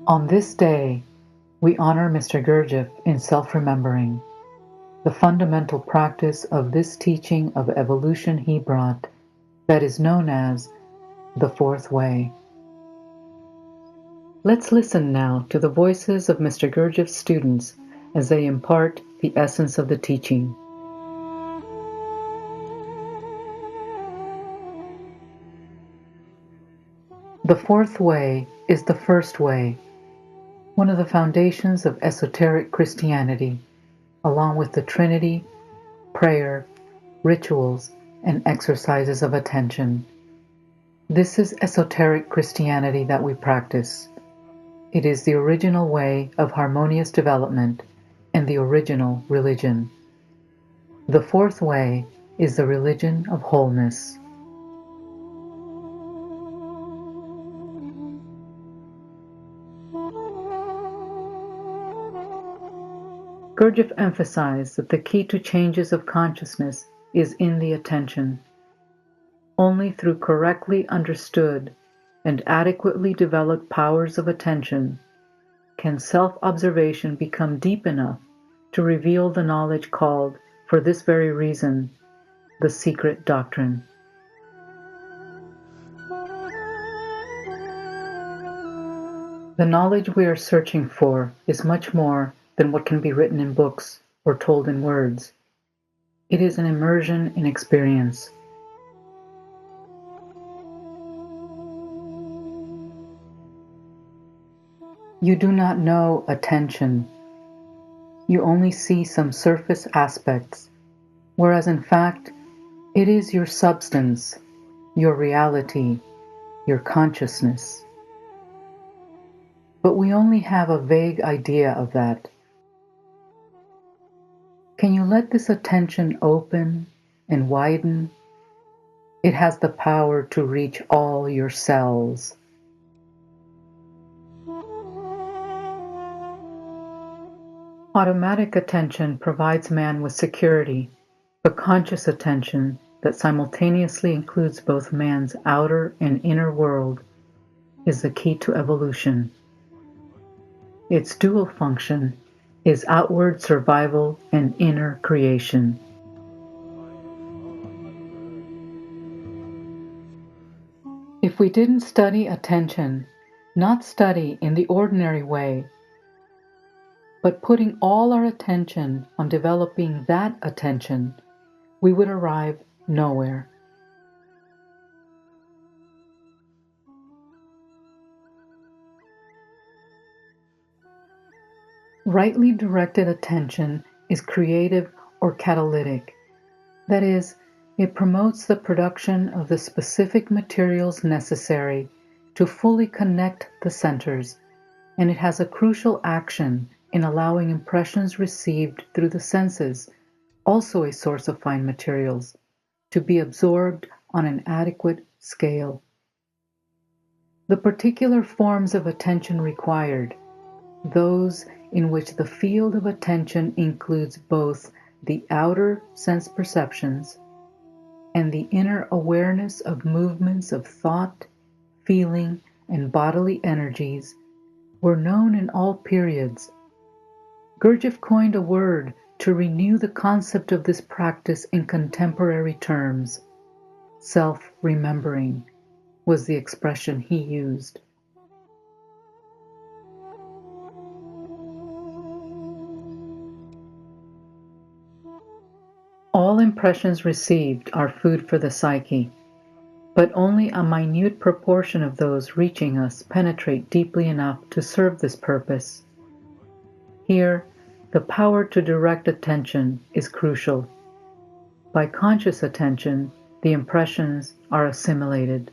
On this day, we honor Mr. Gurdjieff in self-remembering. The fundamental practice of this teaching of evolution he brought, that is known as the Fourth Way. Let's listen now to the voices of Mr. Gurdjieff's students as they impart the essence of the teaching. The Fourth Way is the first way, one of the foundations of esoteric Christianity, along with the Trinity, prayer, rituals, and exercises of attention. This is esoteric Christianity that we practice. It is the original way of harmonious development and the original religion. The Fourth Way is the religion of wholeness. Gurdjieff emphasized that the key to changes of consciousness is in the attention. Only through correctly understood and adequately developed powers of attention can self-observation become deep enough to reveal the knowledge called, for this very reason, the secret doctrine. The knowledge we are searching for is much more than what can be written in books or told in words. It is an immersion in experience. You do not know attention. You only see some surface aspects, whereas in fact, it is your substance, your reality, your consciousness. But we only have a vague idea of that. Can you let this attention open and widen? It has the power to reach all your cells. Automatic attention provides man with security, but conscious attention that simultaneously includes both man's outer and inner world is the key to evolution. Its dual function is outward survival and inner creation. If we didn't study attention, not study in the ordinary way, but putting all our attention on developing that attention, we would arrive nowhere. Rightly directed attention is creative or catalytic. That is, it promotes the production of the specific materials necessary to fully connect the centers, and it has a crucial action in allowing impressions received through the senses, also a source of fine materials, to be absorbed on an adequate scale. The particular forms of attention required, those in which the field of attention includes both the outer sense perceptions and the inner awareness of movements of thought, feeling, and bodily energies, were known in all periods. Gurdjieff coined a word to renew the concept of this practice in contemporary terms. Self-remembering was the expression he used. All impressions received are food for the psyche, but only a minute proportion of those reaching us penetrate deeply enough to serve this purpose. Here, the power to direct attention is crucial. By conscious attention, the impressions are assimilated.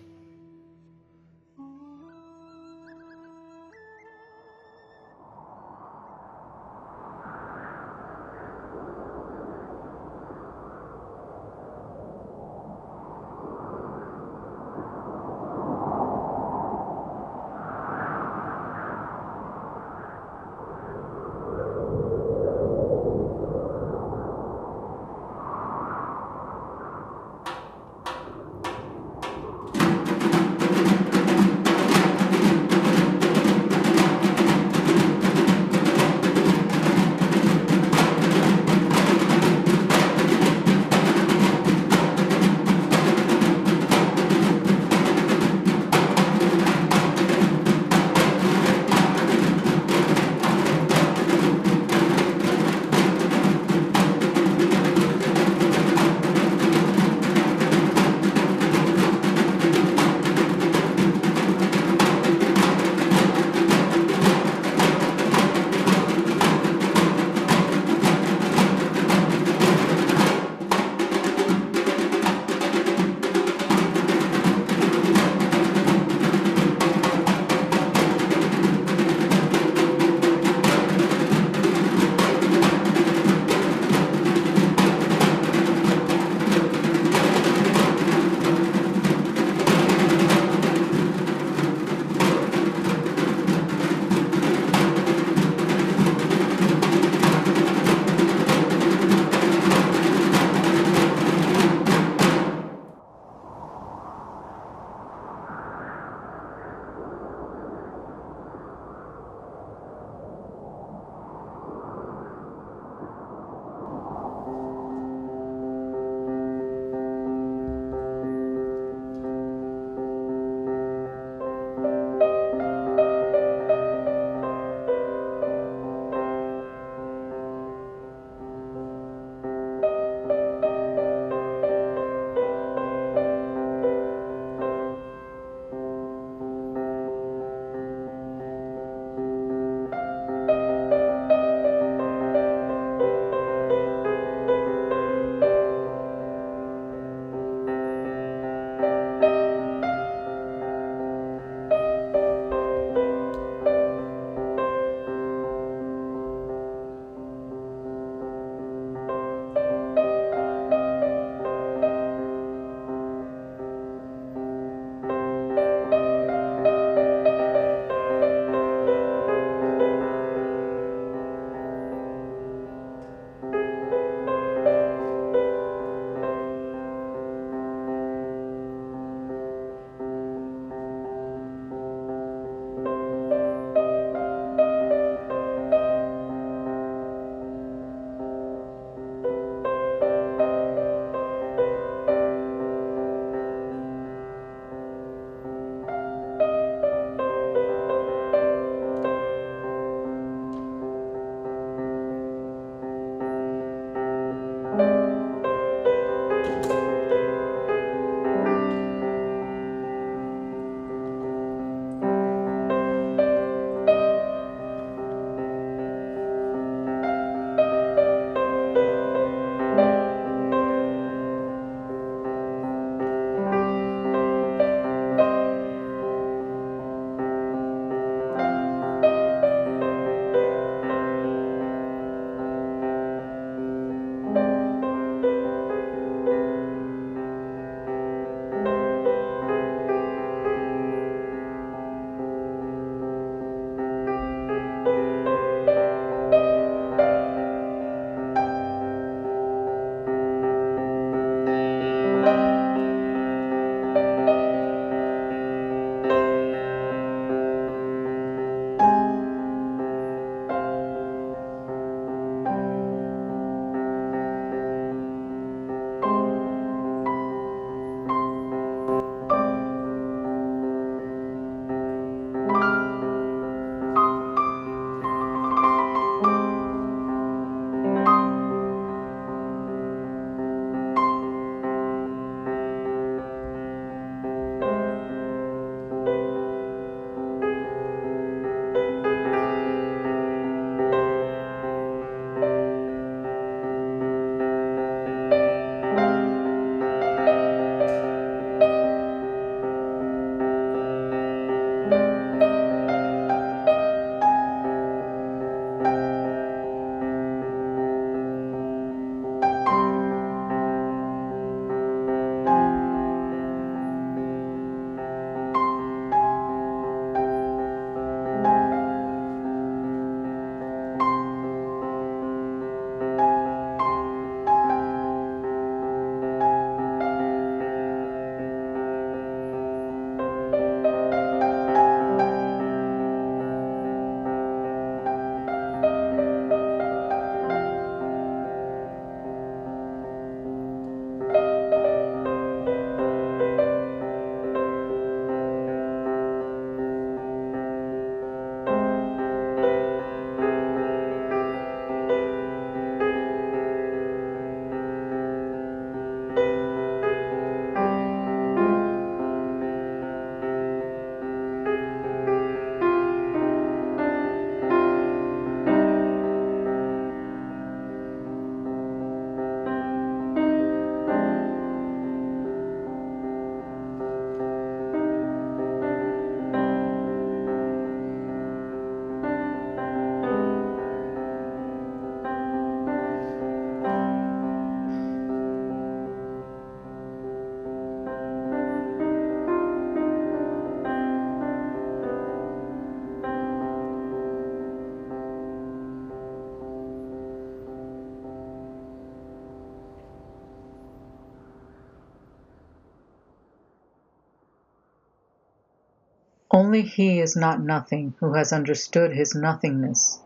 Only he is not nothing who has understood his nothingness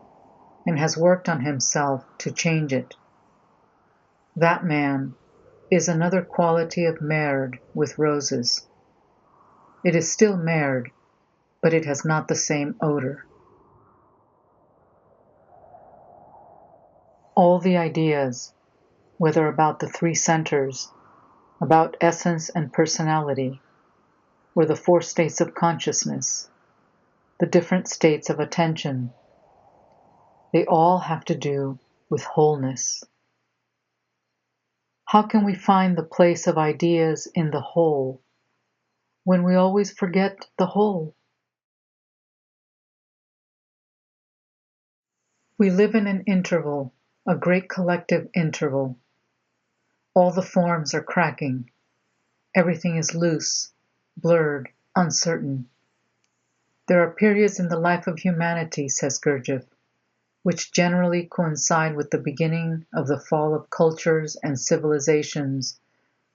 and has worked on himself to change it. That man is another quality of merde with roses. It is still merde, but it has not the same odor. All the ideas, whether about the three centers, about essence and personality, or the four states of consciousness, the different states of attention, they all have to do with wholeness. How can we find the place of ideas in the whole when we always forget the whole? We live in an interval, a great collective interval. All the forms are cracking. Everything is loose, blurred, uncertain. There are periods in the life of humanity, says Gurdjieff, which generally coincide with the beginning of the fall of cultures and civilizations,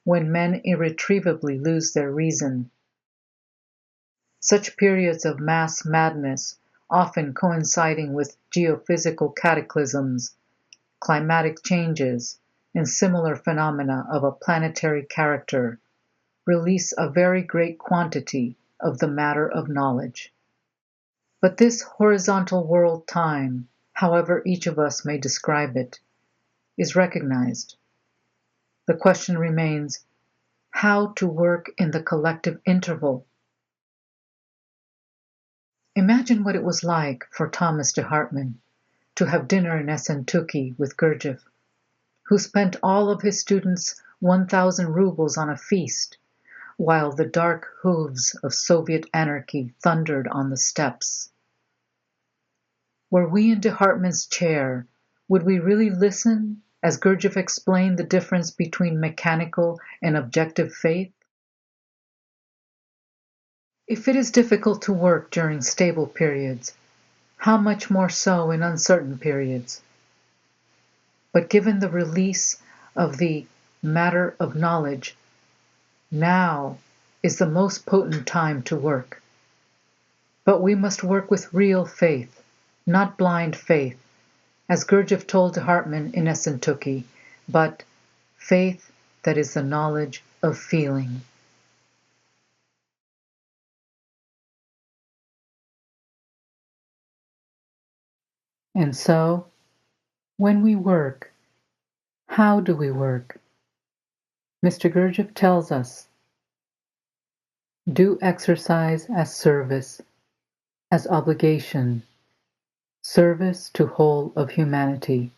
when men irretrievably lose their reason. Such periods of mass madness, often coinciding with geophysical cataclysms, climatic changes, and similar phenomena of a planetary character, release a very great quantity of the matter of knowledge. But this horizontal world time, however each of us may describe it, is recognized. The question remains how to work in the collective interval. Imagine what it was like for Thomas de Hartmann to have dinner in Essentuki with Gurdjieff, who spent all of his students' 1,000 rubles on a feast, while the dark hooves of Soviet anarchy thundered on the steppes. Were we in de Hartmann's chair, would we really listen as Gurdjieff explained the difference between mechanical and objective faith? If it is difficult to work during stable periods, how much more so in uncertain periods? But given the release of the matter of knowledge, now is the most potent time to work. But we must work with real faith, not blind faith, as Gurdjieff told de Hartmann in Essentuki, but faith that is the knowledge of feeling. And so, when we work, how do we work? Mr. Gurdjieff tells us, do exercise as service, as obligation, service to whole of humanity.